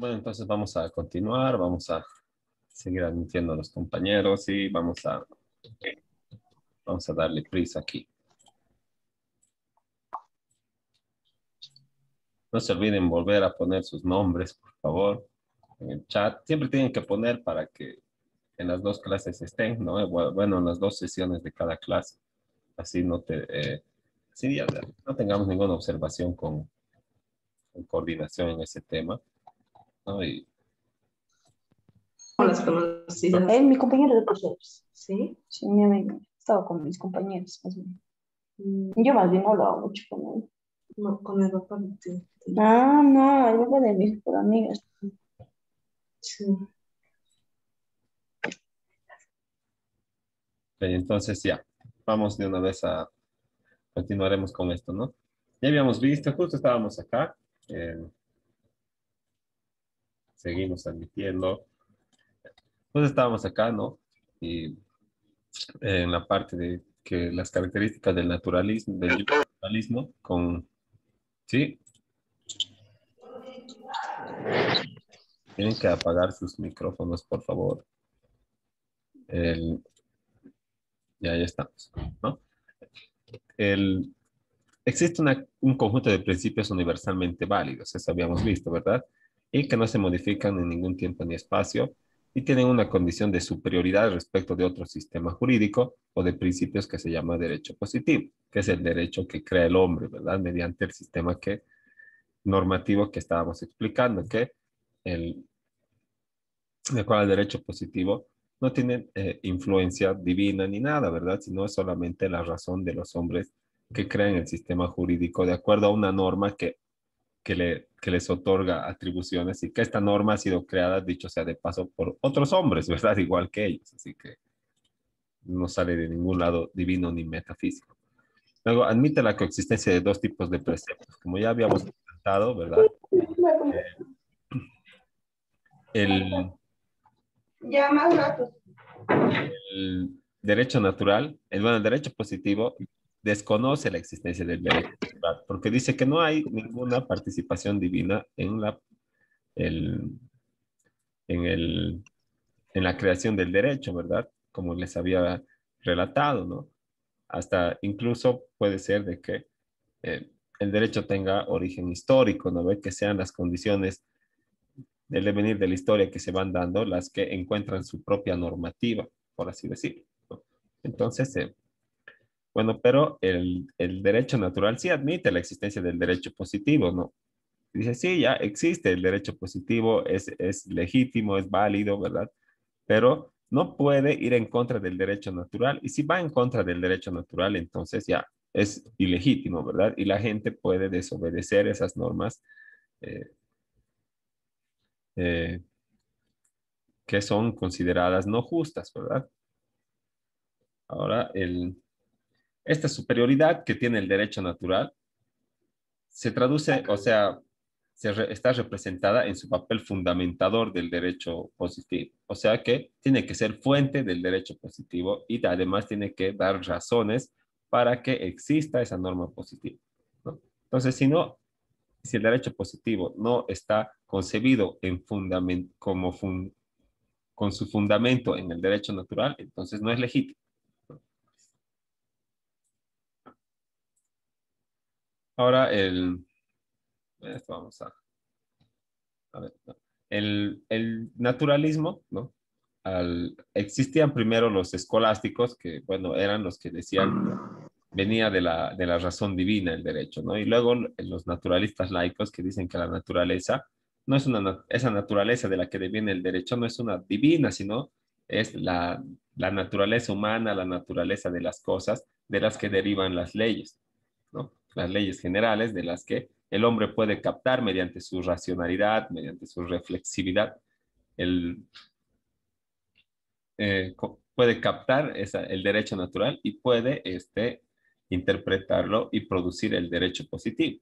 Bueno, entonces vamos a continuar, vamos a seguir admitiendo a los compañeros y vamos a darle prisa aquí. No se olviden volver a poner sus nombres, por favor, en el chat. Siempre tienen que poner para que en las dos clases estén, ¿no? Bueno, en las dos sesiones de cada clase. Así así ya no tengamos ninguna observación con coordinación en ese tema, ¿no? Y Las conocidas. Mi compañero de profesores. ¿Sí? Sí, mi amigo. Estaba con mis compañeros, más bien. Yo más bien no hablaba mucho con él. No, con el papá no te. Ah, no, el papá de mis por amigas. Sí. entonces ya, vamos de una vez continuaremos con esto, ¿no? Ya habíamos visto, justo estábamos acá, seguimos admitiendo, pues estábamos acá, ¿no? Y en la parte de que las características del naturalismo sí, tienen que apagar sus micrófonos, por favor. El, ya estamos, ¿no? El, existe un conjunto de principios universalmente válidos, eso habíamos visto, ¿verdad? Y que no se modifican en ningún tiempo ni espacio y tienen una condición de superioridad respecto de otro sistema jurídico o de principios que se llama derecho positivo, que es el derecho que crea el hombre, ¿verdad? Mediante el sistema normativo que estábamos explicando, que el, de cual el derecho positivo no tiene influencia divina ni nada, ¿verdad? Sino es solamente la razón de los hombres que crean el sistema jurídico de acuerdo a una norma que les otorga atribuciones y que esta norma ha sido creada, dicho sea de paso, por otros hombres, ¿verdad? Igual que ellos, así que no sale de ningún lado divino ni metafísico. Luego, admite la coexistencia de dos tipos de preceptos, como ya habíamos comentado, ¿verdad? El, Ya más ratos. el derecho natural, el derecho positivo desconoce la existencia del derecho natural, porque dice que no hay ninguna participación divina el, en el, en la creación del derecho, ¿verdad? Como les había relatado, ¿no? Hasta incluso puede ser de que el derecho tenga origen histórico, ¿no? Que sean las condiciones del devenir de la historia que se van dando las que encuentran su propia normativa, por así decirlo, ¿no? Entonces, bueno, pero el derecho natural sí admite la existencia del derecho positivo, ¿no? Dice, sí, ya existe el derecho positivo, es legítimo, es válido, ¿verdad? Pero no puede ir en contra del derecho natural. Y si va en contra del derecho natural, entonces ya es ilegítimo, ¿verdad? Y la gente puede desobedecer esas normas eh, eh, que son consideradas no justas, ¿verdad? Ahora, esta superioridad que tiene el derecho natural se traduce, o sea, está representada en su papel fundamentador del derecho positivo. O sea que tiene que ser fuente del derecho positivo y además tiene que dar razones para que exista esa norma positiva, ¿no? Entonces, si el derecho positivo no está concebido con su fundamento en el derecho natural, entonces no es legítimo. Ahora, esto vamos a ver, ¿no? El naturalismo, ¿no? Existían primero los escolásticos, que, bueno, eran los que decían, venía de la razón divina el derecho, ¿no? Y luego los naturalistas laicos que dicen que la naturaleza no es esa naturaleza de la que deviene el derecho no es una divina, sino es la naturaleza humana, la naturaleza de las cosas de las que derivan las leyes, ¿no? Las leyes generales de las que el hombre puede captar mediante su racionalidad, mediante su reflexividad, el, puede captar el derecho natural y puede interpretarlo y producir el derecho positivo.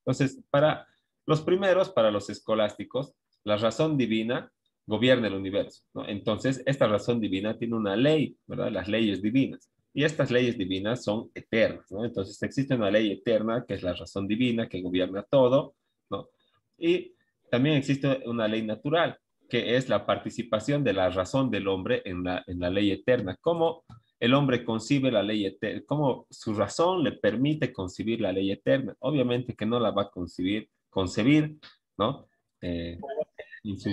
Entonces, para los primeros, para los escolásticos, la razón divina gobierna el universo, ¿no? Entonces, esta razón divina tiene una ley, ¿verdad? Las leyes divinas. Y estas leyes divinas son eternas, ¿no? Entonces, existe una ley eterna que es la razón divina que gobierna todo, ¿no? Y también existe una ley natural, que es la participación de la razón del hombre en la ley eterna. Cómo el hombre concibe la ley eterna, cómo su razón le permite concebir la ley eterna. Obviamente que no la va a concebir, ¿no? En su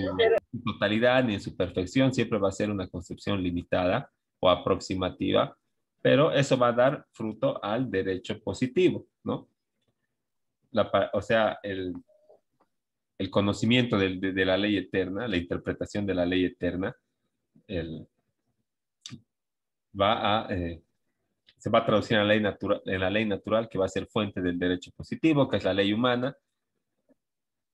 totalidad ni en su perfección, siempre va a ser una concepción limitada o aproximativa, pero eso va a dar fruto al derecho positivo, ¿no? O sea, el conocimiento de la ley eterna, la interpretación de la ley eterna, el, va a, se va a traducir en la ley natural que va a ser fuente del derecho positivo, que es la ley humana,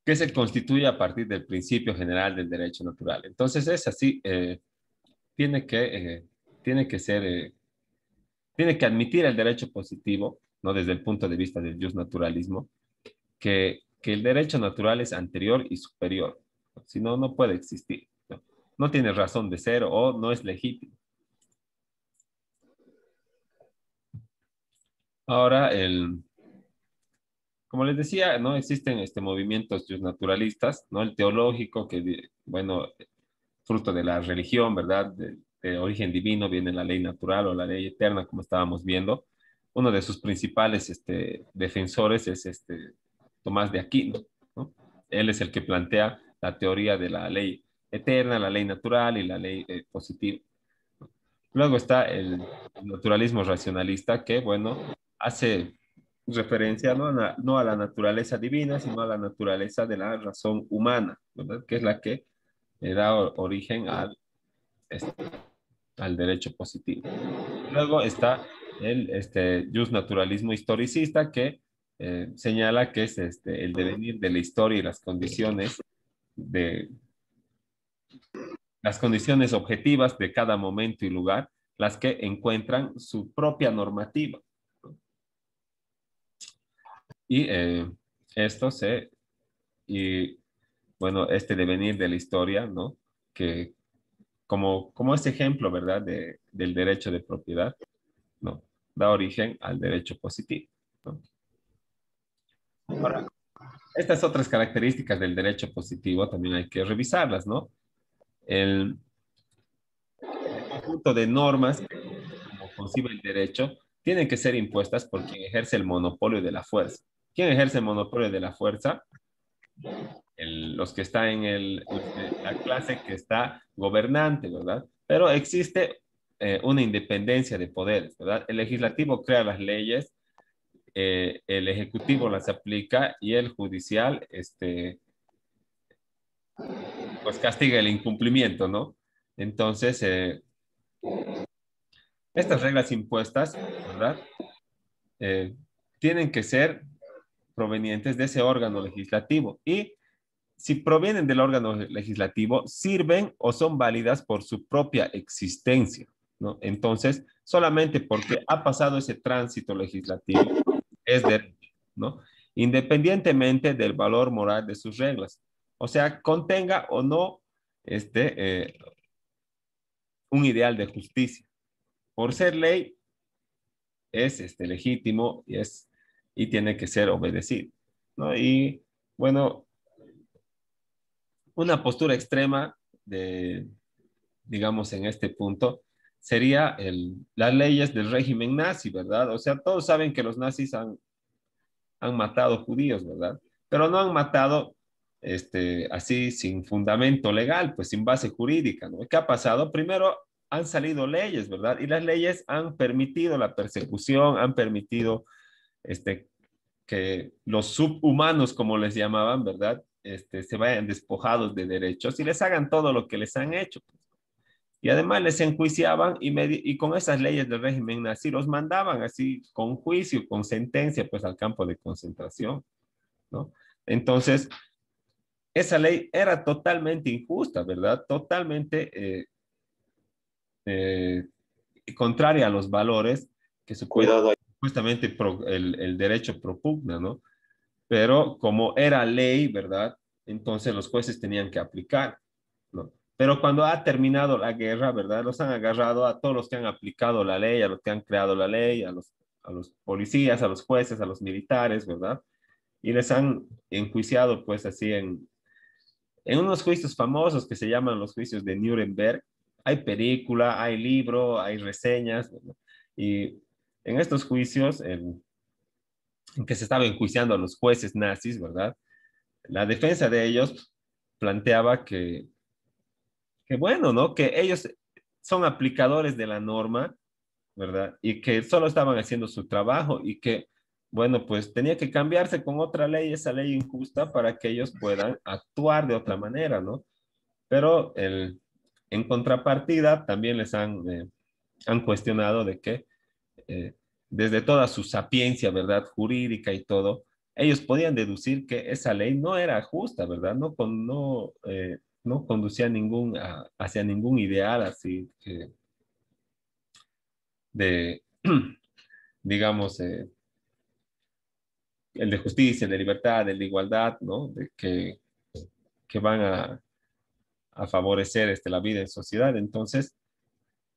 que se constituye a partir del principio general del derecho natural. Entonces es así, tiene que, eh, tiene que ser, tiene que admitir el derecho positivo, ¿no? Desde el punto de vista del justnaturalismo, que el derecho natural es anterior y superior. Si no, no puede existir. ¿No? No tiene razón de ser o no es legítimo. Ahora, como les decía, no existen movimientos justnaturalistas, ¿no? El teológico, que, bueno, fruto de la religión, ¿verdad? De origen divino, viene la ley natural o la ley eterna, como estábamos viendo. Uno de sus principales defensores es Tomás de Aquino, ¿no? Él es el que plantea la teoría de la ley eterna, la ley natural y la ley positiva. Luego está el naturalismo racionalista, que, bueno, hace referencia no a la naturaleza divina, sino a la naturaleza de la razón humana, ¿verdad? Que es la que le da origen este, al derecho positivo. Luego está el justnaturalismo historicista, que señala que es el devenir de la historia y las condiciones objetivas de cada momento y lugar, las que encuentran su propia normativa. Y esto se, y bueno, este devenir de la historia, ¿no? Que como ese ejemplo, ¿verdad? Del derecho de propiedad, ¿no? Da origen al derecho positivo, ¿no? Ahora, estas otras características del derecho positivo también hay que revisarlas, ¿no? El conjunto de normas que, como concibe el derecho, tienen que ser impuestas por quien ejerce el monopolio de la fuerza. ¿Quién ejerce el monopolio de la fuerza? Los que están la clase que está gobernante, ¿verdad? Pero existe una independencia de poderes, ¿verdad? El legislativo crea las leyes, el ejecutivo las aplica y el judicial, pues castiga el incumplimiento, ¿no? Entonces, estas reglas impuestas, ¿verdad? Eh, tienen que ser provenientes de ese órgano legislativo y si provienen del órgano legislativo, sirven o son válidas por su propia existencia, ¿no? Entonces, solamente porque ha pasado ese tránsito legislativo es derecho, ¿no? Independientemente del valor moral de sus reglas. O sea, contenga o no un ideal de justicia. Por ser ley, es legítimo y tiene que ser obedecido, ¿no? Y bueno, una postura extrema digamos, en este punto, sería las leyes del régimen nazi, ¿verdad? O sea, todos saben que los nazis han matado judíos, ¿verdad? Pero no han matado así sin fundamento legal, pues sin base jurídica, ¿no? ¿Qué ha pasado? Primero han salido leyes, ¿verdad? Y las leyes han permitido la persecución, han permitido que los subhumanos, como les llamaban, ¿verdad? Se vayan despojados de derechos y les hagan todo lo que les han hecho. Y además les enjuiciaban y con esas leyes del régimen nazi los mandaban así con juicio, con sentencia, pues al campo de concentración, ¿no? Entonces, esa ley era totalmente injusta, ¿verdad? Totalmente eh, contraria a los valores que supuestamente el derecho propugna, ¿no? Pero como era ley, ¿verdad? Entonces los jueces tenían que aplicar, ¿no? Pero cuando ha terminado la guerra, ¿verdad? Los han agarrado a todos los que han aplicado la ley, a los que han creado la ley, a los policías, a los jueces, a los militares, ¿verdad? y les han enjuiciado pues así en unos juicios famosos que se llaman los juicios de Nuremberg. Hay película, hay libro, hay reseñas, ¿no? Y en estos juicios en que se estaba enjuiciando a los jueces nazis, ¿verdad? La defensa de ellos planteaba que bueno, ¿no? Que ellos son aplicadores de la norma, ¿verdad? Y que solo estaban haciendo su trabajo y que, bueno, pues tenía que cambiarse con otra ley, esa ley injusta, para que ellos puedan actuar de otra manera, ¿no? Pero en contrapartida también les han cuestionado de que eh, desde toda su sapiencia, ¿verdad? Jurídica y todo, ellos podían deducir que esa ley no era justa, ¿verdad? No conducía hacia ningún ideal así de, digamos, el de justicia, el de libertad, el de igualdad, ¿no? Que van a favorecer la vida en sociedad. Entonces,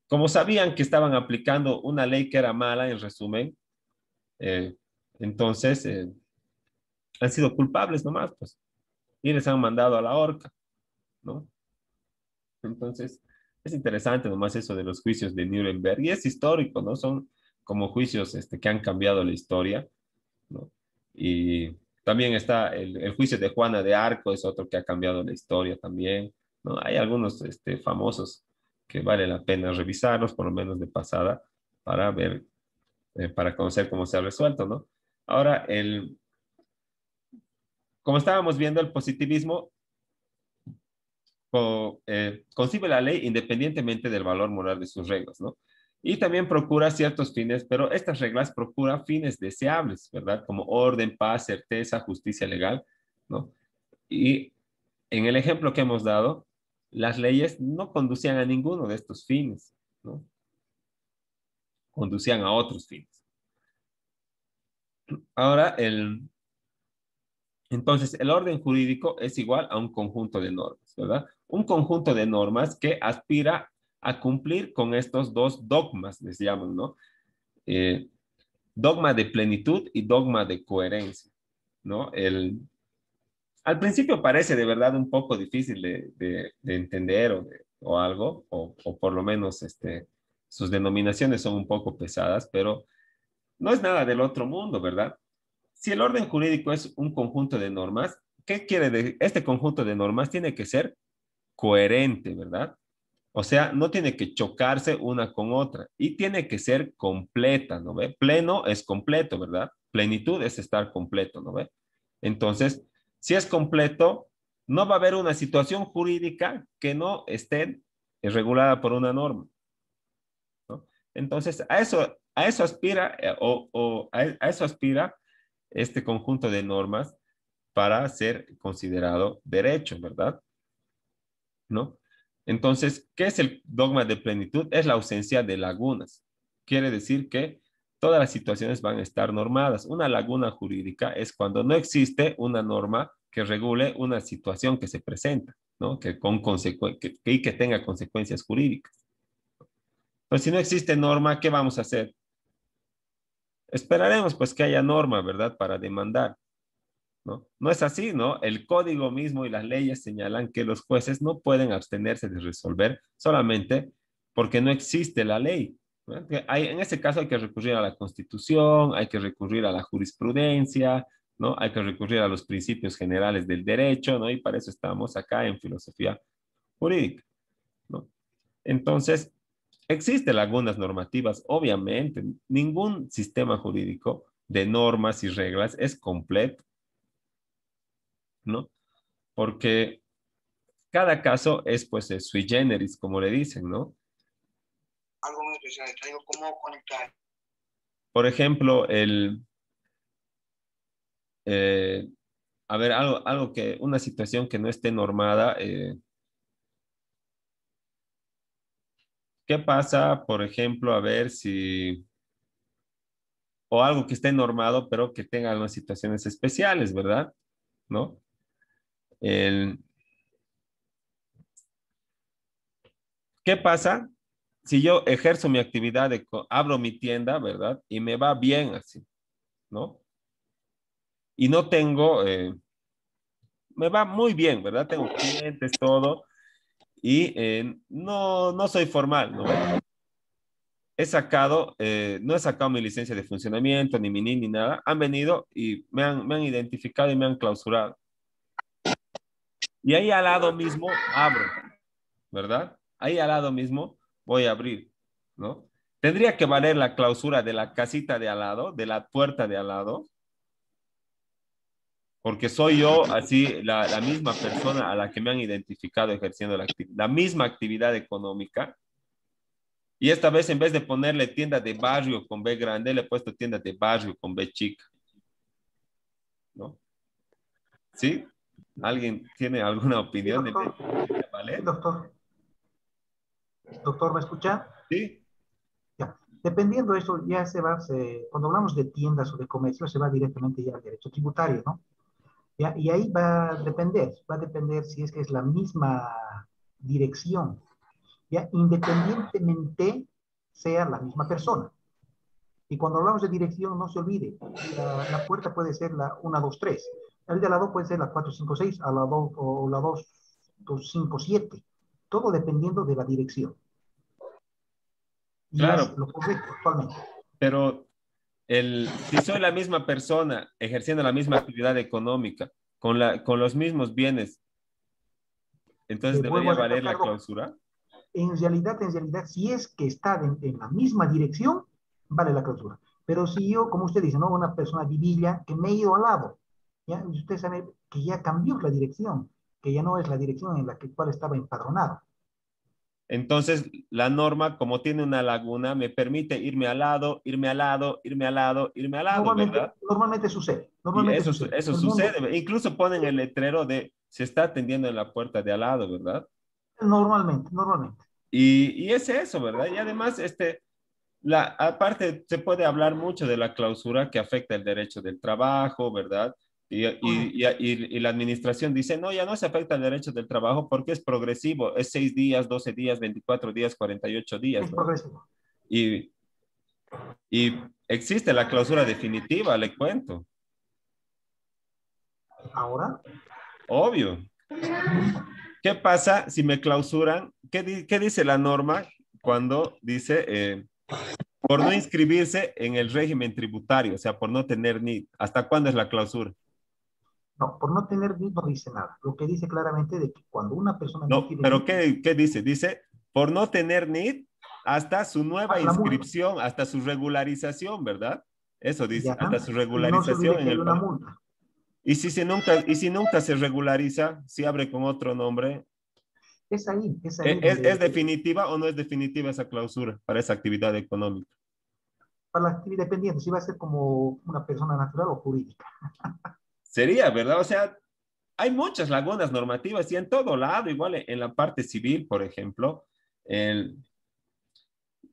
como sabían que estaban aplicando una ley que era mala, en resumen, eh, entonces han sido culpables nomás, pues, y les han mandado a la horca, ¿no? Entonces, es interesante nomás eso de los juicios de Nuremberg, y es histórico, ¿no? Son como juicios que han cambiado la historia, ¿no? Y también está el juicio de Juana de Arco, es otro que ha cambiado la historia también, ¿no? Hay algunos famosos que vale la pena revisarlos, por lo menos de pasada, para ver, para conocer cómo se ha resuelto, ¿no? Ahora, como estábamos viendo, el positivismo concibe la ley independientemente del valor moral de sus reglas, ¿no? Y también procura ciertos fines, pero estas reglas procuran fines deseables, ¿verdad? Como orden, paz, certeza, justicia legal, ¿no? Y en el ejemplo que hemos dado, las leyes no conducían a ninguno de estos fines, ¿no? Conducían a otros fines. Ahora, entonces, el orden jurídico es igual a un conjunto de normas, ¿verdad? Un conjunto de normas que aspira a cumplir con estos dos dogmas, les llaman, ¿no? Eh, Dogma de plenitud y dogma de coherencia, ¿no? Al principio parece de verdad un poco difícil de entender o algo, o por lo menos sus denominaciones son un poco pesadas, pero no es nada del otro mundo, ¿verdad? Si el orden jurídico es un conjunto de normas, ¿qué quiere decir? Este conjunto de normas tiene que ser coherente, ¿verdad? O sea, no tiene que chocarse una con otra y tiene que ser completa, ¿no ve? Pleno es completo, ¿verdad? Plenitud es estar completo, ¿no ve? Entonces, si es completo, no va a haber una situación jurídica que no esté regulada por una norma, ¿no? Entonces, a eso aspira, a eso aspira este conjunto de normas para ser considerado derecho, ¿verdad? ¿No? Entonces, ¿qué es el dogma de plenitud? Es la ausencia de lagunas. Quiere decir que todas las situaciones van a estar normadas. Una laguna jurídica es cuando no existe una norma que regule una situación que se presenta, ¿no? Y que tenga consecuencias jurídicas. Pues si no existe norma, ¿qué vamos a hacer? Esperaremos pues que haya norma, ¿verdad? Para demandar. ¿No? No es así, ¿no? El código mismo y las leyes señalan que los jueces no pueden abstenerse de resolver solamente porque no existe la ley, ¿no? En ese caso hay que recurrir a la Constitución, hay que recurrir a la jurisprudencia, ¿no? Hay que recurrir a los principios generales del derecho, ¿no? Y para eso estamos acá en filosofía jurídica, ¿no? Entonces, existen lagunas normativas, obviamente. Ningún sistema jurídico de normas y reglas es completo, ¿no? Porque cada caso es pues sui generis, como le dicen, ¿no? Algo muy especial, traigo cómo conectar. Por ejemplo, eh, a ver, una situación que no esté normada, ¿qué pasa, por ejemplo, a ver si, o algo que esté normado, pero que tenga unas situaciones especiales, ¿verdad? ¿No? El, ¿Qué pasa si yo ejerzo mi actividad, abro mi tienda, ¿verdad? Y me va bien así, ¿no? y no tengo, me va muy bien, ¿verdad? Tengo clientes, todo, y no soy formal, ¿no? No he sacado mi licencia de funcionamiento, ni mi NIN, ni nada. Han venido y me han identificado y me han clausurado. Y ahí al lado mismo abro, ¿verdad? Ahí al lado mismo voy a abrir, ¿no? Tendría que valer la clausura de la casita de al lado, de la puerta de al lado, porque soy yo así la misma persona a la que me han identificado ejerciendo la misma actividad económica. Y esta vez en vez de ponerle tienda de barrio con B grande, le he puesto tienda de barrio con B chica, ¿no? ¿Sí? ¿Alguien tiene alguna Sí, opinión doctor. de Sí, valer? doctor. Doctor, ¿me escucha? Sí, Ya. Dependiendo de eso, ya cuando hablamos de tiendas o de comercio, se va directamente ya al derecho tributario, ¿no? ¿Ya? Y ahí va a depender si es que es la misma dirección, ¿ya? Independientemente sea la misma persona. Y cuando hablamos de dirección, no se olvide, la puerta puede ser la 123, el de lado puede ser la 456, a la 2 o la 2257, todo dependiendo de la dirección. Y es claro, lo correcto actualmente. pero si soy la misma persona ejerciendo la misma actividad económica con los mismos bienes, entonces Le vuelvo debería a valer recalcar, la doctor, clausura. en realidad, si es que está en la misma dirección, vale la clausura. Pero si yo, como usted dice, ¿no? Una persona vivilla que me he ido al lado, ¿ya? Usted sabe que ya cambió la dirección, que ya no es la dirección en la cual estaba empadronado. Entonces, la norma, como tiene una laguna, me permite irme al lado, irme al lado, irme al lado, irme al lado, Normalmente, ¿verdad? normalmente sucede, Y normalmente sucede. eso El mundo, sucede. Incluso ponen el letrero de se está atendiendo en la puerta de al lado, ¿verdad? normalmente. Y es eso, ¿verdad? Y además, aparte, se puede hablar mucho de la clausura que afecta el derecho del trabajo, ¿verdad? Correcto, Y la administración dice, no, ya no se afecta el derecho del trabajo porque es progresivo, es 6 días, 12 días, 24 días, 48 días, es ¿no? progresivo. Y, y existe la clausura definitiva, le cuento, Ahora, obvio. ¿Qué pasa si me clausuran? ¿Qué dice la norma cuando dice por no inscribirse en el régimen tributario, o sea, por no tener ni... ¿Hasta cuándo es la clausura? no, por no tener NID no dice nada. Lo que dice claramente de que cuando una persona no No, tiene pero NID, ¿qué dice? Dice, por no tener NID hasta su nueva la multa. inscripción, hasta su regularización, ¿verdad? Eso dice, Ya, hasta su y no se olvide regularización que en hay el una país. multa. Y si nunca se regulariza, si abre con otro nombre, Es ahí ¿es donde, definitiva o no es definitiva esa clausura para esa actividad económica? para la actividad dependiente, si va a ser como una persona natural o jurídica. Sería, ¿verdad? O sea, hay muchas lagunas normativas y en todo lado, igual en la parte civil, por ejemplo, el,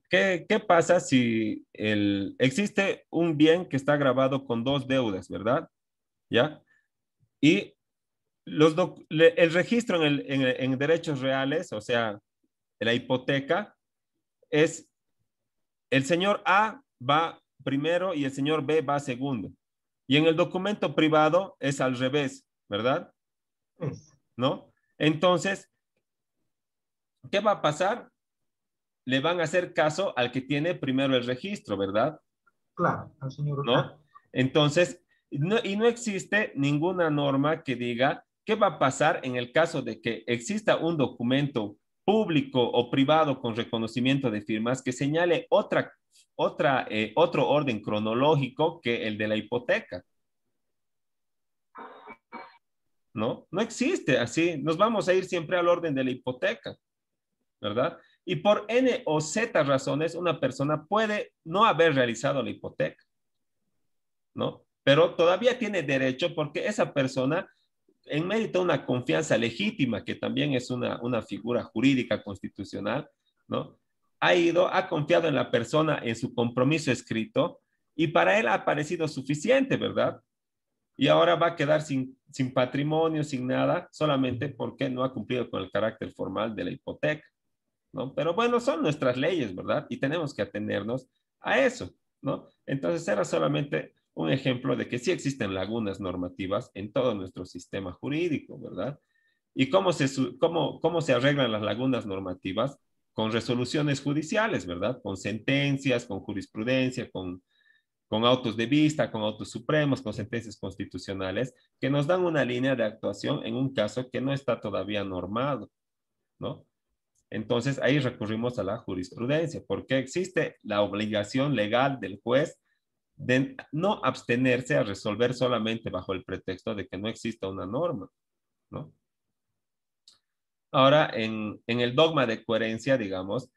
¿qué pasa si existe un bien que está grabado con dos deudas, ¿verdad? ¿Ya? Y el registro en derechos reales, o sea, la hipoteca, es el señor A va primero y el señor B va segundo. Y en el documento privado es al revés, ¿verdad? Es, ¿No? Entonces, ¿qué va a pasar? Le van a hacer caso al que tiene primero el registro, ¿verdad? claro, al señor A. ¿No? Entonces, no existe ninguna norma que diga qué va a pasar en el caso de que exista un documento público o privado con reconocimiento de firmas que señale otro orden cronológico que el de la hipoteca, ¿no? No existe así. Nos vamos a ir siempre al orden de la hipoteca, ¿verdad? Y por N o Z razones, una persona puede no haber realizado la hipoteca, ¿no? Pero todavía tiene derecho porque esa persona, en mérito de una confianza legítima, que también es una figura jurídica constitucional, ¿no? Ha confiado en la persona, en su compromiso escrito, y para él ha parecido suficiente, ¿verdad? Y ahora va a quedar sin patrimonio, sin nada, solamente porque no ha cumplido con el carácter formal de la hipoteca, ¿no? Pero bueno, son nuestras leyes, ¿verdad? Y tenemos que atenernos a eso, ¿no? Entonces era solamente un ejemplo de que sí existen lagunas normativas en todo nuestro sistema jurídico, ¿verdad? ¿Y cómo se arreglan las lagunas normativas? Con resoluciones judiciales, ¿verdad? Con sentencias, con jurisprudencia, con autos de vista, con autos supremos, con sentencias constitucionales, que nos dan una línea de actuación en un caso que no está todavía normado, ¿no? Entonces ahí recurrimos a la jurisprudencia, porque existe la obligación legal del juez de no abstenerse a resolver solamente bajo el pretexto de que no exista una norma, ¿no? Ahora, en el dogma de coherencia, digamos,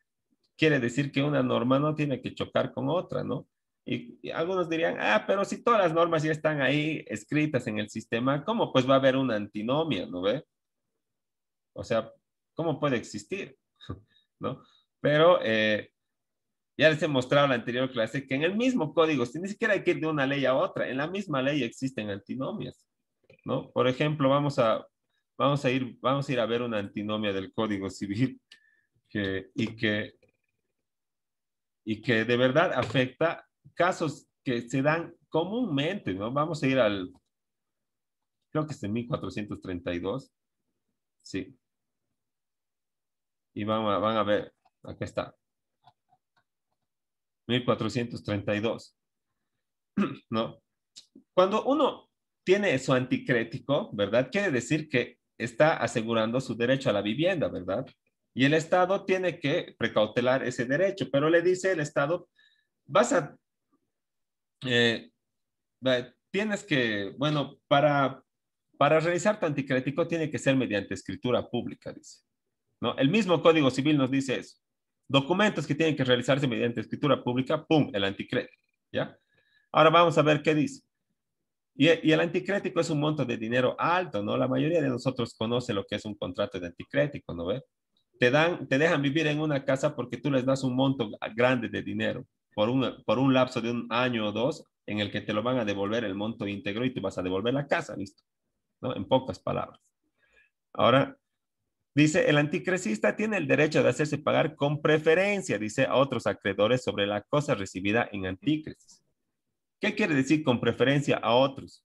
quiere decir que una norma no tiene que chocar con otra, ¿no? Y algunos dirían, pero si todas las normas ya están ahí escritas en el sistema, ¿cómo pues va a haber una antinomia, ¿no ve? O sea, ¿cómo puede existir? ¿No? Pero ya les he mostrado en la anterior clase que en el mismo código, si ni siquiera hay que ir de una ley a otra, en la misma ley existen antinomias, ¿no? Por ejemplo, vamos a ir a ver una antinomia del Código Civil y que de verdad afecta casos que se dan comúnmente, ¿no? Vamos a ir creo que es en 1432, sí, y van a ver, acá está, 1432, ¿no? Cuando uno tiene su anticrético, ¿verdad? Quiere decir que está asegurando su derecho a la vivienda, ¿verdad? Y el Estado tiene que precautelar ese derecho, pero le dice el Estado, vas a, eh, tienes que, bueno, para realizar tu anticrético tiene que ser mediante escritura pública, dice, ¿no? El mismo Código Civil nos dice eso. Documentos que tienen que realizarse mediante escritura pública, ¡pum!, el anticrético, ¿ya? Ahora vamos a ver qué dice. Y el anticrético es un monto de dinero alto, ¿no? La mayoría de nosotros conoce lo que es un contrato de anticrético, ¿no ve? Te dejan vivir en una casa porque tú les das un monto grande de dinero por un lapso de un año o dos en el que te lo van a devolver el monto íntegro y tú vas a devolver la casa, ¿listo? ¿No? En pocas palabras. Ahora, dice, el anticrecista tiene el derecho de hacerse pagar con preferencia, dice, a otros acreedores sobre la cosa recibida en antícresis. ¿Qué quiere decir con preferencia a otros?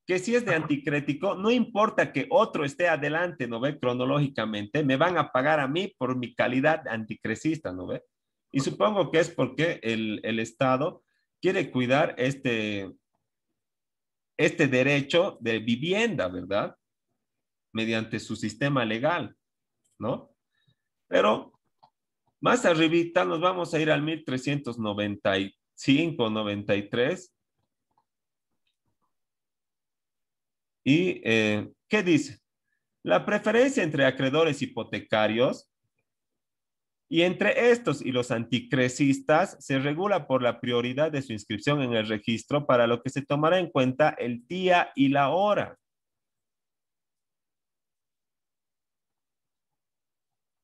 Que si es de anticrético, no importa que otro esté adelante, ¿no ve? Cronológicamente, me van a pagar a mí por mi calidad de anticrecista, ¿no ve? Y supongo que es porque el Estado quiere cuidar este derecho de vivienda, ¿verdad? Mediante su sistema legal, ¿no? Pero más arribita nos vamos a ir al 1395, 93. ¿Y qué dice? La preferencia entre acreedores hipotecarios y entre estos y los anticrecistas se regula por la prioridad de su inscripción en el registro, para lo que se tomará en cuenta el día y la hora.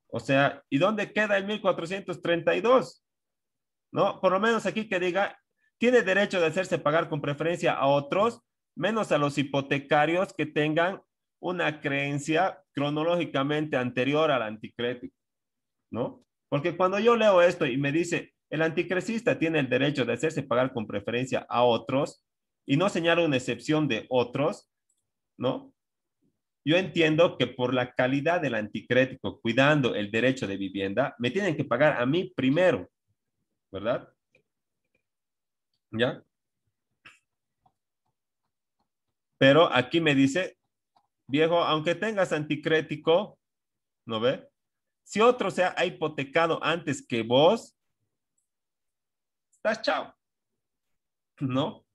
O sea, ¿y dónde queda el 1432? ¿No? Por lo menos aquí que diga, tiene derecho de hacerse pagar con preferencia a otros, menos a los hipotecarios que tengan una creencia cronológicamente anterior al anticrético, ¿no? Porque cuando yo leo esto y me dice, el anticrecista tiene el derecho de hacerse pagar con preferencia a otros y no señala una excepción de otros, ¿no? Yo entiendo que por la calidad del anticrético, cuidando el derecho de vivienda, me tienen que pagar a mí primero, ¿verdad? ¿Ya? Pero aquí me dice, viejo, aunque tengas anticrético, ¿no ve? Si otro se ha hipotecado antes que vos, estás chao, ¿no?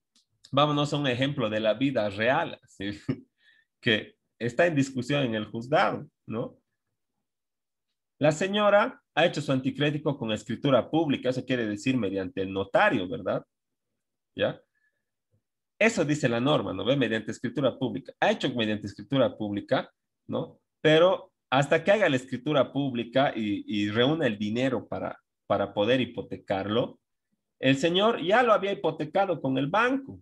Vámonos a un ejemplo de la vida real, ¿sí? Que está en discusión en el juzgado, ¿no? La señora ha hecho su anticrético con escritura pública, eso quiere decir mediante el notario, ¿verdad? ¿Ya? Eso dice la norma, ¿no ve? Mediante escritura pública. Ha hecho mediante escritura pública, ¿no? Pero hasta que haga la escritura pública y reúna el dinero para poder hipotecarlo, el señor ya lo había hipotecado con el banco,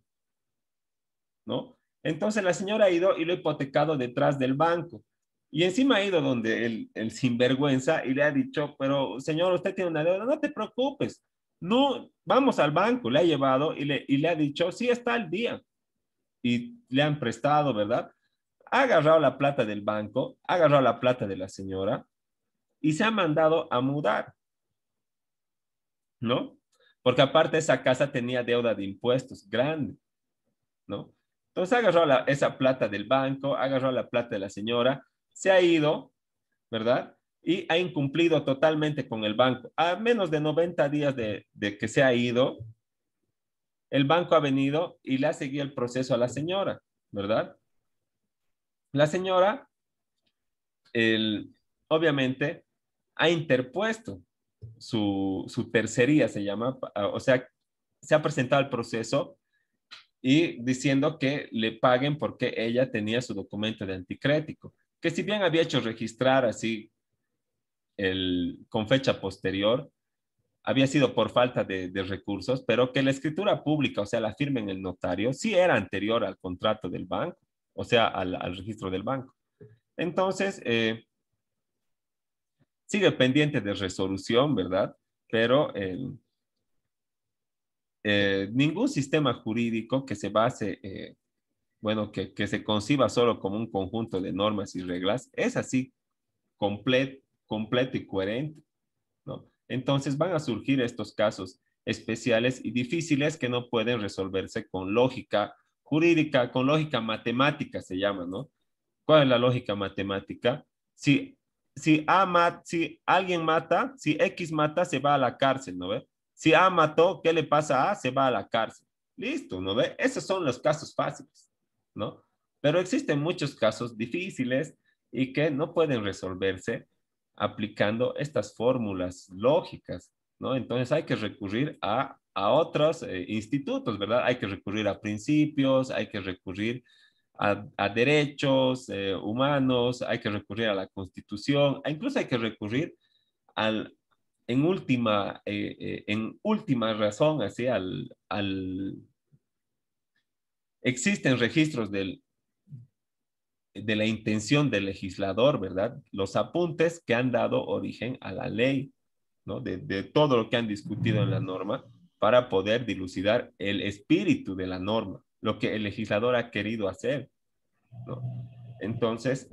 ¿no? Entonces la señora ha ido y lo ha hipotecado detrás del banco. Y encima ha ido donde el sinvergüenza y le ha dicho, pero señor, usted tiene una deuda, no te preocupes, No, vamos al banco, le ha llevado y le ha dicho, sí, está al día. Y le han prestado, ¿verdad? Ha agarrado la plata del banco, ha agarrado la plata de la señora y se ha mandado a mudar, ¿no? Porque aparte esa casa tenía deuda de impuestos grande, ¿no? Entonces ha agarrado esa plata del banco, ha agarrado la plata de la señora, se ha ido, ¿verdad? Y ha incumplido totalmente con el banco. A menos de 90 días de que se ha ido, el banco ha venido y le ha seguido el proceso a la señora, ¿verdad? La señora, el, obviamente, ha interpuesto su tercería, se llama, o sea, se ha presentado el proceso y diciendo que le paguen porque ella tenía su documento de anticrético, que si bien había hecho registrar así con fecha posterior, había sido por falta de recursos, pero que la escritura pública, o sea, la firma en el notario, sí era anterior al contrato del banco, o sea, al registro del banco. Entonces, sigue pendiente de resolución, ¿verdad? Pero ningún sistema jurídico que se base, bueno, que se conciba solo como un conjunto de normas y reglas, es así completo y coherente, ¿no? Entonces van a surgir estos casos especiales y difíciles que no pueden resolverse con lógica jurídica, con lógica matemática se llama, ¿no? ¿Cuál es la lógica matemática? Si, si alguien mata, si X mata, se va a la cárcel, ¿no ve? Si A mató, ¿qué le pasa a A? Se va a la cárcel. Listo, ¿no ve? Esos son los casos fáciles, ¿no? Pero existen muchos casos difíciles y que no pueden resolverse aplicando estas fórmulas lógicas, ¿no? Entonces hay que recurrir a otros institutos, ¿verdad? Hay que recurrir a principios, hay que recurrir a derechos humanos, hay que recurrir a la Constitución, incluso hay que recurrir al, en última razón, así, existen registros de la intención del legislador, ¿verdad? Los apuntes que han dado origen a la ley, ¿no? De todo lo que han discutido en la norma para poder dilucidar el espíritu de la norma, lo que el legislador ha querido hacer, ¿no? Entonces,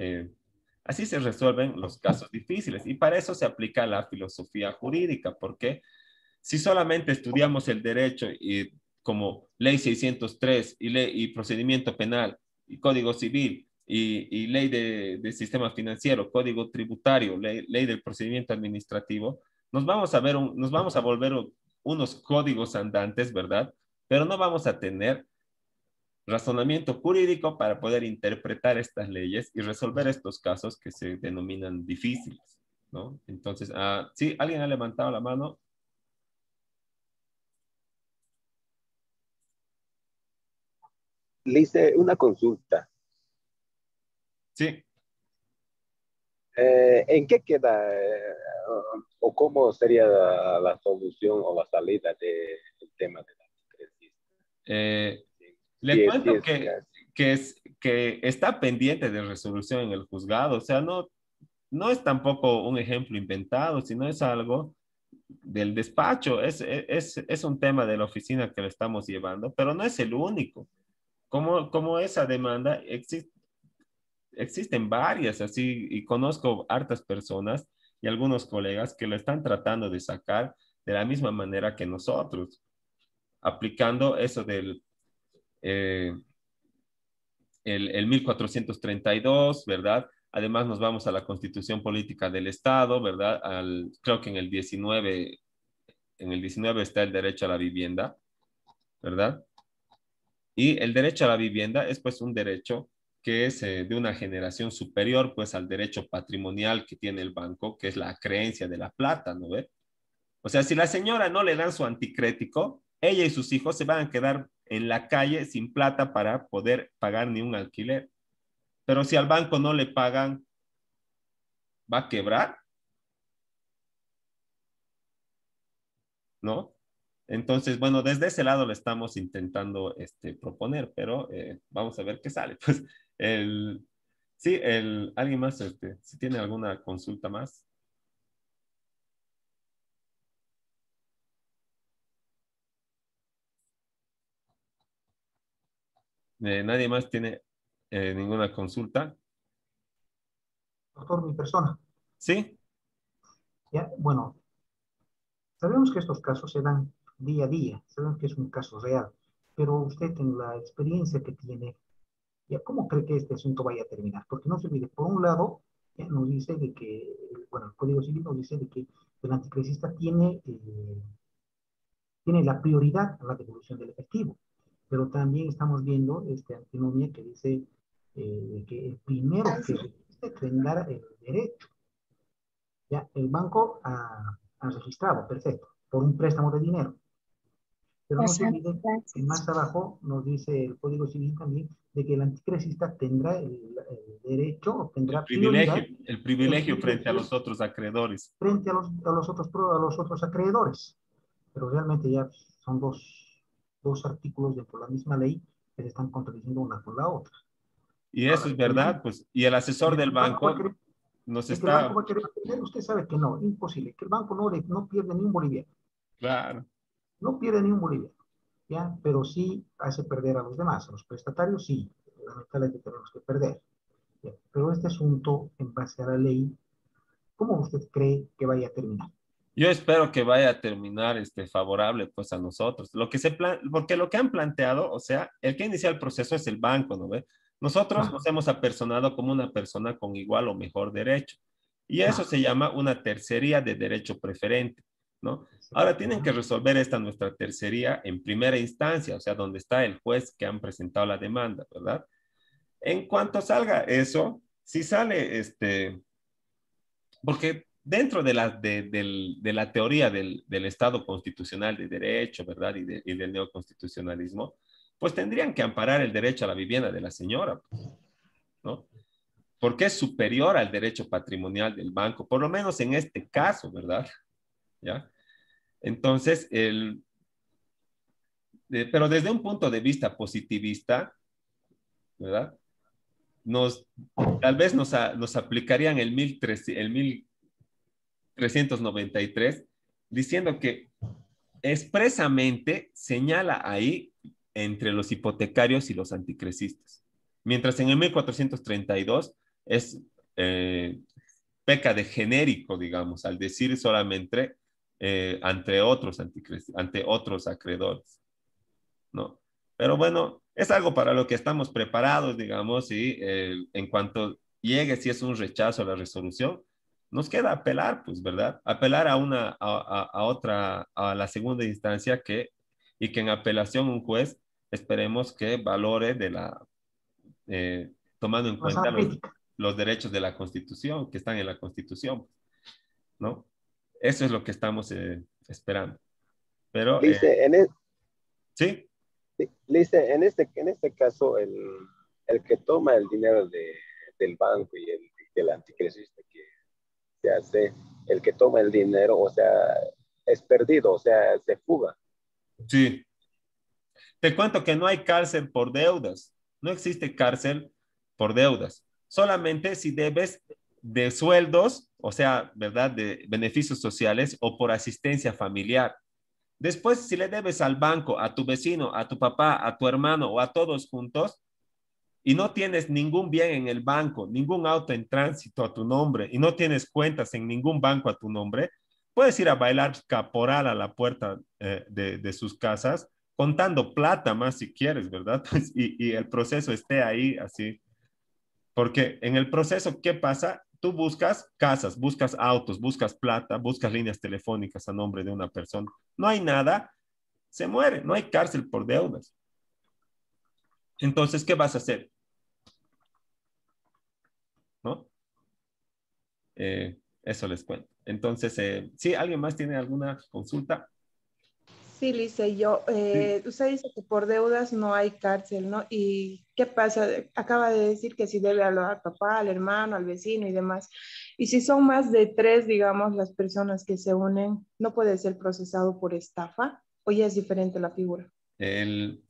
así se resuelven los casos difíciles y para eso se aplica la filosofía jurídica, porque si solamente estudiamos el derecho y como ley 603 y procedimiento penal y código civil y ley de sistema financiero, código tributario, ley del procedimiento administrativo, nos vamos a volver unos códigos andantes, ¿verdad? Pero no vamos a tener razonamiento jurídico para poder interpretar estas leyes y resolver estos casos que se denominan difíciles, ¿no? Entonces, sí, ¿alguien ha levantado la mano? Le hice una consulta. Sí. ¿En qué queda o cómo sería la solución o la salida del tema de la crisis? Le cuento que está pendiente de resolución en el juzgado, o sea, no es tampoco un ejemplo inventado, sino es algo del despacho, es un tema de la oficina que le estamos llevando, pero no es el único. Como esa demanda, existen varias, así, y conozco hartas personas y algunos colegas que lo están tratando de sacar de la misma manera que nosotros, aplicando eso del eh, el 1432, ¿verdad? Además nos vamos a la Constitución Política del Estado, ¿verdad? Creo que en el 19 está el derecho a la vivienda, ¿verdad? Y el derecho a la vivienda es pues un derecho que es de una generación superior pues al derecho patrimonial que tiene el banco, que es la creencia de la plata, ¿no ve? O sea, si la señora no le dan su anticrético, ella y sus hijos se van a quedar en la calle sin plata para poder pagar ni un alquiler. Pero si al banco no le pagan, va a quebrar, ¿no? Entonces, bueno, desde ese lado le estamos intentando proponer, pero vamos a ver qué sale. Pues el, sí, alguien más, si tiene alguna consulta más. ¿Nadie más tiene ninguna consulta? Doctor, mi persona. ¿Sí? Ya, bueno, sabemos que estos casos se dan día a día, sabemos que es un caso real, pero usted en la experiencia que tiene, ya, ¿cómo cree que este asunto vaya a terminar? Porque no se olvide, por un lado, ya nos dice de que, bueno, el Código Civil nos dice de que el anticrecista tiene la prioridad a la devolución del efectivo, pero también estamos viendo esta antinomia que dice que el primero que registre tendrá el derecho. Ya, el banco ha registrado, perfecto, por un préstamo de dinero. Pero no se olvide que más abajo nos dice el Código Civil también de que el anticrecista tendrá el derecho o tendrá prioridad El privilegio frente a los otros acreedores. frente a los otros acreedores. Pero realmente ya son dos artículos dentro de la misma ley que se están contradiciendo una con la otra. Y eso es verdad, pues. Y el asesor del banco nos que el banco está... va a querer perder, usted sabe que no, imposible, que el banco no pierde ni un boliviano. Claro. No pierde ni un boliviano, ¿ya? Pero sí hace perder a los demás, a los prestatarios, sí, lamentablemente tenemos que perder. ¿Ya? Pero este asunto, en base a la ley, ¿cómo usted cree que vaya a terminar? Yo espero que vaya a terminar favorable pues a nosotros. Porque lo que han planteado, o sea, el que inicia el proceso es el banco, ¿no ve? Nosotros Claro, nos hemos apersonado como una persona con igual o mejor derecho. Y eso claro. se llama una tercería de derecho preferente, ¿no? Ahora tienen que resolver esta nuestra tercería en primera instancia, o sea, donde está el juez que han presentado la demanda, ¿verdad? En cuanto salga eso, si sale porque dentro de la teoría del Estado constitucional de derecho, ¿verdad? Y del neoconstitucionalismo, pues tendrían que amparar el derecho a la vivienda de la señora, ¿no? Porque es superior al derecho patrimonial del banco, por lo menos en este caso, ¿verdad? ¿Ya? Entonces, pero desde un punto de vista positivista, ¿verdad? Nos, Tal vez nos aplicarían el 1393 diciendo que expresamente señala ahí entre los hipotecarios y los anticresistas. Mientras en el 1432 es, peca de genérico, digamos, al decir solamente ante otros acreedores, ¿no? Pero bueno, es algo para lo que estamos preparados, digamos, y en cuanto llegue, si es un rechazo a la resolución, nos queda apelar, pues, ¿verdad? Apelar a otra, a la segunda instancia y que en apelación un juez esperemos que valore tomando en Una cuenta sala crítica. los derechos de la Constitución, que están en la Constitución, ¿no? Eso es lo que estamos esperando. Pero, Lice, sí. Lice, en este caso, el que toma el dinero del banco y el anticrecista que se hace, el que toma el dinero, o sea, es perdido, o sea, se fuga. Sí, te cuento que no hay cárcel por deudas. No existe cárcel por deudas. Solamente si debes de sueldos, o sea, ¿verdad? De beneficios sociales o por asistencia familiar. Después, si le debes al banco, a tu vecino, a tu papá, a tu hermano o a todos juntos y no tienes ningún bien en el banco, ningún auto en tránsito a tu nombre y no tienes cuentas en ningún banco a tu nombre, puedes ir a bailar caporal a la puerta de sus casas contando plata más si quieres, ¿verdad? Pues, y el proceso esté ahí así. Porque en el proceso, ¿qué pasa? Tú buscas casas, buscas autos, buscas plata, buscas líneas telefónicas a nombre de una persona. No hay nada, se muere, no hay cárcel por deudas. Entonces, ¿qué vas a hacer? ¿No? Eso les cuento. Entonces, ¿sí? ¿Alguien más tiene alguna consulta? Sí, Lice, yo, Sí. usted dice que por deudas no hay cárcel, ¿no? ¿Y qué pasa? Acaba de decir que si debe al papá, al hermano, al vecino y demás. Y si son más de tres, digamos, las personas que se unen, ¿no puede ser procesado por estafa? ¿O ya es diferente la figura?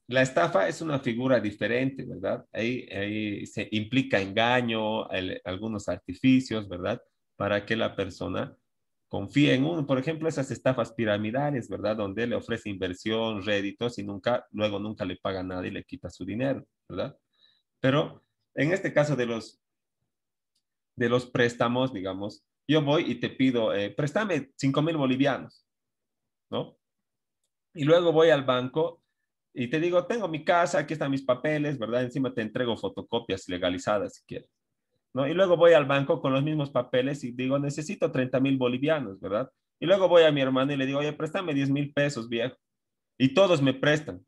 La estafa es una figura diferente, ¿verdad? Ahí se implica engaño, algunos artificios, ¿verdad? Para que la persona confíe en uno. Por ejemplo, esas estafas piramidales, ¿verdad? Donde le ofrece inversión, réditos y luego nunca le paga nada y le quita su dinero. ¿verdad? Pero en este caso de los préstamos, digamos, yo voy y te pido, préstame 5,000 bolivianos, ¿no? Y luego voy al banco y te digo, tengo mi casa, aquí están mis papeles, ¿verdad? Encima te entrego fotocopias legalizadas si quieres, ¿no? Y luego voy al banco con los mismos papeles y digo, necesito 30,000 bolivianos, ¿verdad? Y luego voy a mi hermano y le digo, oye, préstame 10,000 pesos, viejo. Y todos me prestan.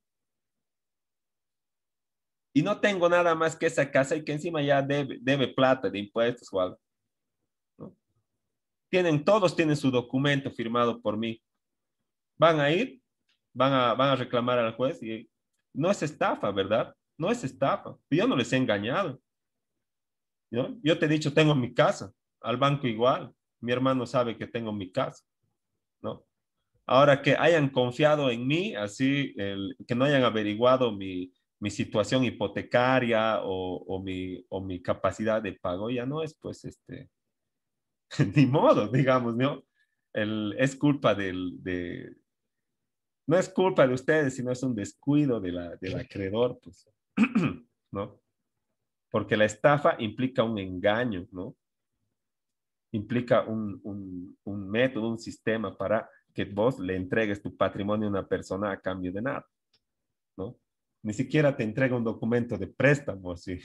Y no tengo nada más que esa casa y que encima ya debe plata de impuestos o algo, ¿no? Todos tienen su documento firmado por mí. Van a ir, van a reclamar al juez y no es estafa, ¿verdad? No es estafa. Yo no les he engañado, ¿no? Yo te he dicho, tengo mi casa, al banco igual. Mi hermano sabe que tengo mi casa, ¿no? Ahora que hayan confiado en mí, así, que no hayan averiguado mi situación hipotecaria o mi capacidad de pago, ya no es, pues, ni modo, digamos, ¿no? Es culpa no es culpa de ustedes, sino es un descuido del acreedor, pues, ¿no? Porque la estafa implica un engaño, ¿no? Implica un método, un sistema para que vos le entregues tu patrimonio a una persona a cambio de nada, ¿no? Ni siquiera te entrega un documento de préstamo, ¿sí?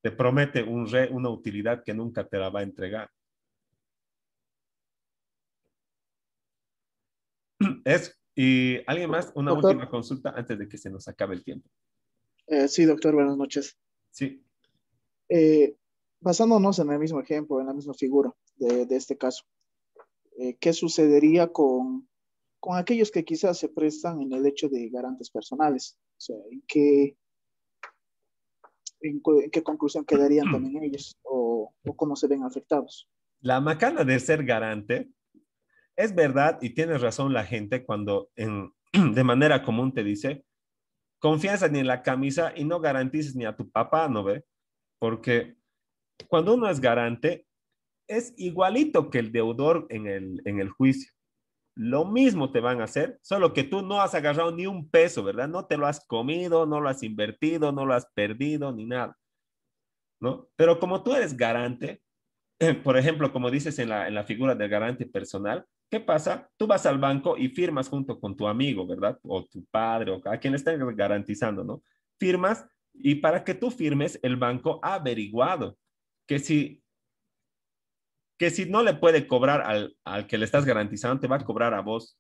Te promete una utilidad que nunca te la va a entregar. Y alguien más, una Doctor, última consulta antes de que se nos acabe el tiempo. sí, doctor, buenas noches. Sí. Eh, Basándonos en el mismo ejemplo, en la misma figura de este caso, ¿qué sucedería con aquellos que quizás se prestan en el hecho de garantes personales? O sea, en qué conclusión quedarían también ellos o cómo se ven afectados? La macana de ser garante es verdad y tienes razón la gente cuando de manera común te dice, confianza ni en la camisa y no garantices ni a tu papá, ¿no ve? Porque cuando uno es garante, es igualito que el deudor en el juicio. Lo mismo te van a hacer, solo que tú no has agarrado ni un peso, ¿verdad? No te lo has comido, no lo has invertido, no lo has perdido, ni nada, ¿no? Pero como tú eres garante, por ejemplo, como dices en la figura del garante personal, ¿qué pasa? Tú vas al banco y firmas junto con tu amigo, ¿verdad? O tu padre, o a quien le estén garantizando, ¿no? Firmas y para que tú firmes, el banco ha averiguado que si no le puede cobrar al que le estás garantizando, te va a cobrar a vos.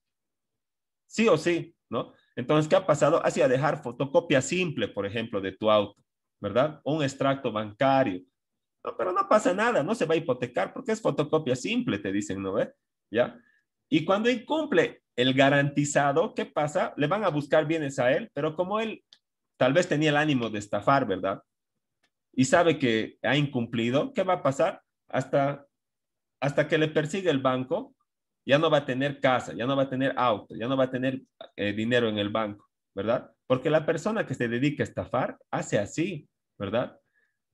Sí o sí, ¿no? Entonces, ¿qué ha pasado? Hacia dejar fotocopia simple, por ejemplo, de tu auto, ¿verdad? O un extracto bancario. No, pero no pasa nada, no se va a hipotecar porque es fotocopia simple, te dicen, ¿no ve? ¿Ya? Y cuando incumple el garantizado, ¿qué pasa? Le van a buscar bienes a él, pero como él tal vez tenía el ánimo de estafar, ¿verdad? Y sabe que ha incumplido, ¿qué va a pasar? Hasta que le persigue el banco, ya no va a tener casa, ya no va a tener auto, ya no va a tener dinero en el banco, ¿verdad? Porque la persona que se dedica a estafar hace así, ¿verdad?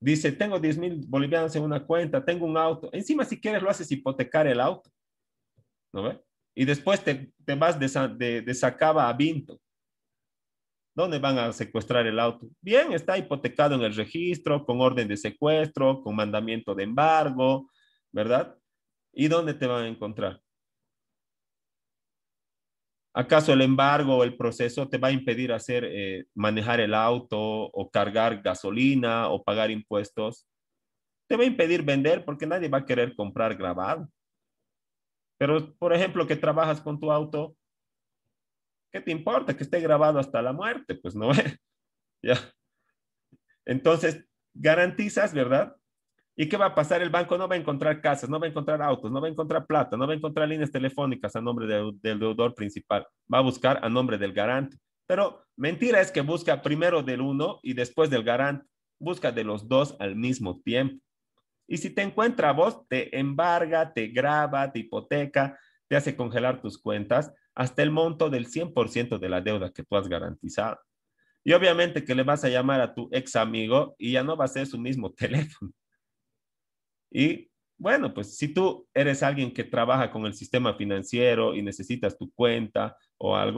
Dice, tengo 10,000 bolivianos en una cuenta, tengo un auto. Encima, si quieres, lo haces hipotecar el auto, ¿no ve? Y después te vas de Sacaba a Vinto. ¿Dónde van a secuestrar el auto? Bien, está hipotecado en el registro, con orden de secuestro, con mandamiento de embargo, ¿verdad? ¿Y dónde te van a encontrar? ¿Acaso el embargo o el proceso te va a impedir manejar el auto o cargar gasolina o pagar impuestos? Te va a impedir vender porque nadie va a querer comprar grabado. Pero, por ejemplo, que trabajas con tu auto, ¿qué te importa? Que esté grabado hasta la muerte, pues no. Ya. Entonces, garantizas, ¿verdad? ¿Y qué va a pasar? El banco no va a encontrar casas, no va a encontrar autos, no va a encontrar plata, no va a encontrar líneas telefónicas a nombre del deudor principal. Va a buscar a nombre del garante. Pero mentira es que busca primero del uno y después del garante. Busca de los dos al mismo tiempo. Y si te encuentra a vos, te embarga, te graba, te hipoteca, te hace congelar tus cuentas hasta el monto del 100% de la deuda que tú has garantizado. Y obviamente que le vas a llamar a tu ex amigo y ya no va a ser su mismo teléfono. Y bueno, pues si tú eres alguien que trabaja con el sistema financiero y necesitas tu cuenta o algo,